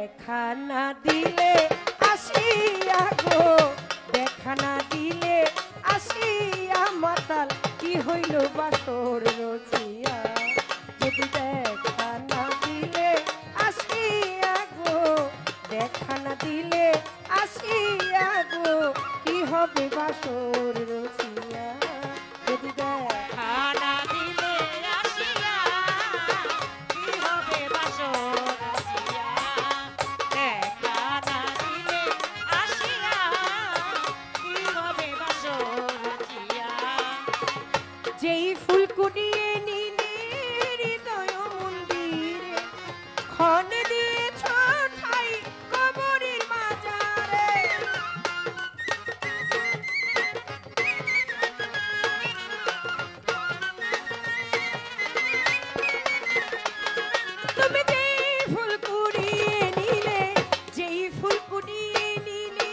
দেখা না দিলে আসিয়া গো, দেখা না দিলে আসিয়া মাতাল কি হইল বাসর রচিয়া। যদি দেখা না দিলে আসিয়া গো, দেখা না দিলে আসিয়া গো, কি হবে বাসর রচিয়া। যদি দেখা না দিলে আসিয়া কি হবে বাসর রচিয়া। দেখা না দিলে আসিয়া কি হবে বাসর রচিয়া। যেই ফুল কুড়িয়ে নিলে হৃদয় মন্দিরে, ক্ষণ দিয়েছ ঠাই কবরের মাজারে। তুমি যেই ফুল কুড়িয়ে নিলে, যেই ফুল কুড়িয়ে নিলে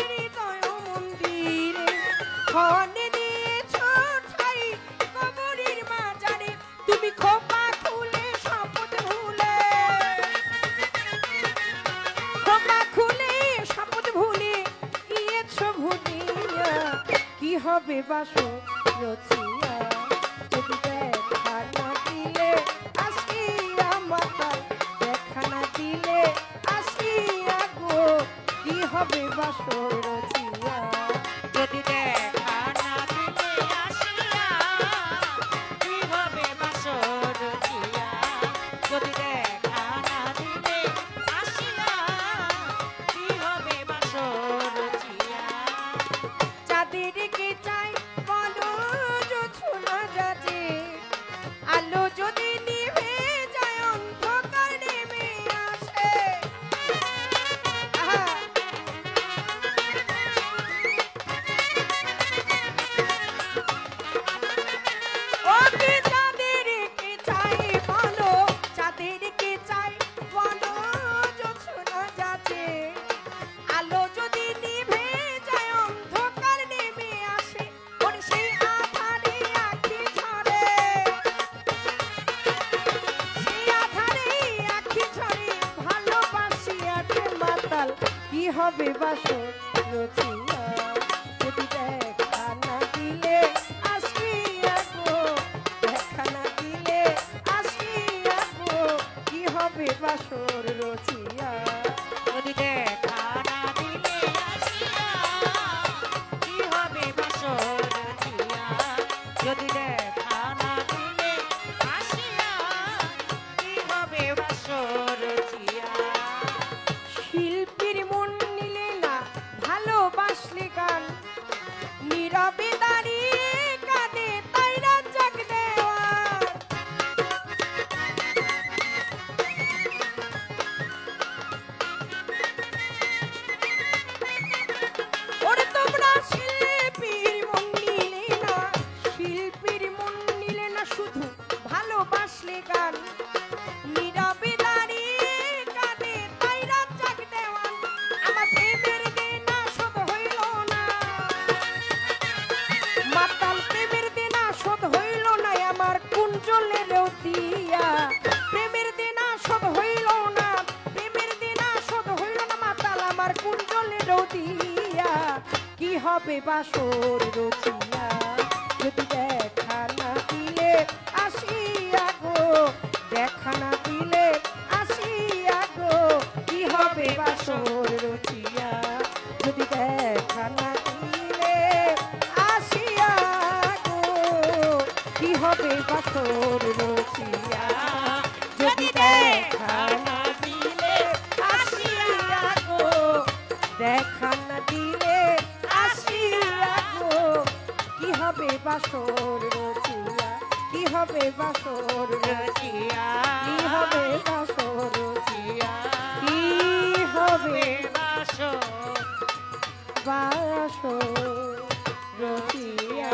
হৃদয় মন্দিরে, ক্ষণ দিয়েছ ঠাই কবরের মাজারে। তুমি খোপা খুলে শপথ ভুলে, খোপা খুলে শপথ ভুলে গিয়েছ ভুলিয়া, কি হবে বাসর রচিয়া। যদি দেখা না দিলে আসিয়া মাতাল, দেখা না দিলে আসিয়া গো, কি হবে বাসর রচিয়া। যদি দেখা না দিলে আসিয়া কি হবে বাসর রচিয়া। যদি দেখা না দিলে আসিয়া কি হবে বাসর রচিয়া। চাঁদেরকে চাই বলো জোছনা যাচ্ছে, আলো যদি নিভে যায় অন্ধকার নেমে আসে। আহা! ওকে চাঁদেরকে চাই বলো, চাঁদেরকে চাই বলো জোছনা যাচ্ছে, আলো যদি নিভে যায় অন্ধকার নেমে আসে। ওর সেই আধারে আঁখি ঝরে, সেই আধারে আঁখি ঝরে ভালোবাসিয়াছে মাতাল, কি হবে বাসর রচিয়া। যদি দেখা না দিলে আসিয়া গো, দেখা না দিলে আসিয়া গো, কি হবে বাসর রচিয়া। যদি দেখা না দিলে আসিয়া কি হবে বাসর রচিয়া। যদি দেখা না দিলে আসিয়া কি হবে বাসর রচিয়া। শিল্পীর মন নিলে না ভালোবাসলে গান, নীরবে দাঁড়িয়ে কাঁদে তাই রাজ্জাক দেওয়ান। ওরে তোমরা শিল্পীর মন নিলে না, শিল্পীর মন নিলে না শুধু ভালোবাসলে গান, নীরবে দাঁড়িয়ে কাঁদে তাই রাজ্জাক দেওয়ান। আমার প্রেমের দেনা শোধ হইল না, মাতাল প্রেমের দেনা শোধ হইল না আমার কুঞ্জলেরও দিয়া। প্রেমের দেনা শোধ হইল না, প্রেমের দেনা শোধ হইল না মাতাল আমার কুঞ্জলেরও দিয়া, কি হবে বাসর রচিয়া। যদি দেখা না দিলে আসিয়া গো, দেখা না দিলে আসিয়া গো, কি হবে বাসর রচিয়া। যদি দেখা না দিলে আসিয়া গো, কি হবে বাসর রচিয়া। যদি দেখা না দিলে আসিয়া গো, দেখা না দিলে আসিয়া গো, কি হবে বাসর রচিয়া। কি হবে বাসর রচিয়া, কি হবে বাসর রচিয়া, কি হবে বাসর রচিয়া।